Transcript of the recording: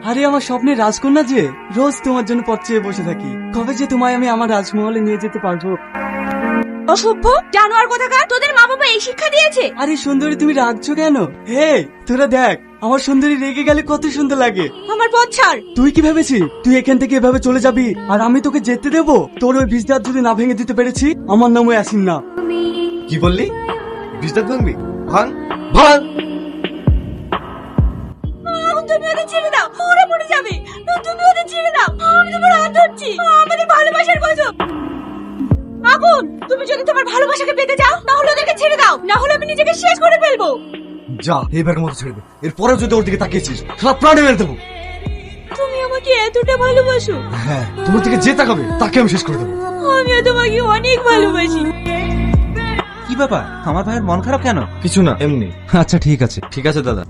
আরে আমার স্বপ্নের রাজকন্যা যে, রোজ তোমার জন্য পথ চেয়ে বসে থাকি, কবে যে তোমায় আমি আমার রাজমহলে নিয়ে যেতে পারবো। অসভ্য জানোয়ার কোথাকার, তোদের মা বাবা এই শিক্ষা দিয়েছে? আরে সুন্দরী তুমি রাগছো কেন? হে তোরা দেখ, আমার সুন্দরী রেগে গেলে কত সুন্দর লাগে। আমার পথ ছাড়। তুই কি ভেবেছিস তুই এখান থেকে এভাবে চলে যাবি আর আমি তোকে যেতে দেবো? তোর ওই বীজদার যদি না ভেঙে দিতে পেরেছি, আমার নামও আসিন না। কি বললি? বিজদাত ভাঙবি? ভাঙ ভাঙ। তুমি ওদের ছেড়ে দাও, ওরা মরে যাবে। তুমি ওদের ছেড়ে দাও, আমি তোমার হাত ধরছি, আমাদের ভালোবাসার কসম। আগুন, তুমি যদি তোমার ভালোবাসাকে পেতে চাও, তাহলে ওদেরকে ছেড়ে দাও, না হলে আমি নিজেকে শেষ করে ফেলবো। যা এবারের মতো ছেড়ে দে, এরপরেও যদি ওর দিকে তাকিয়েছিস সারা প্রাণে মেরে দেবো। তুমি আমাকে এতটা ভালোবাসো? হ্যাঁ, তোমার দিকে যে তাকাবে তাকে আমি শেষ করে দেবো। আমিও তোমাকে অনেক ভালোবাসি। কি ব্যাপার, আমার ভাইয়ের মন খারাপ কেন? কিছু না, এমনি। আচ্ছা ঠিক আছে। ঠিক আছে দাদা।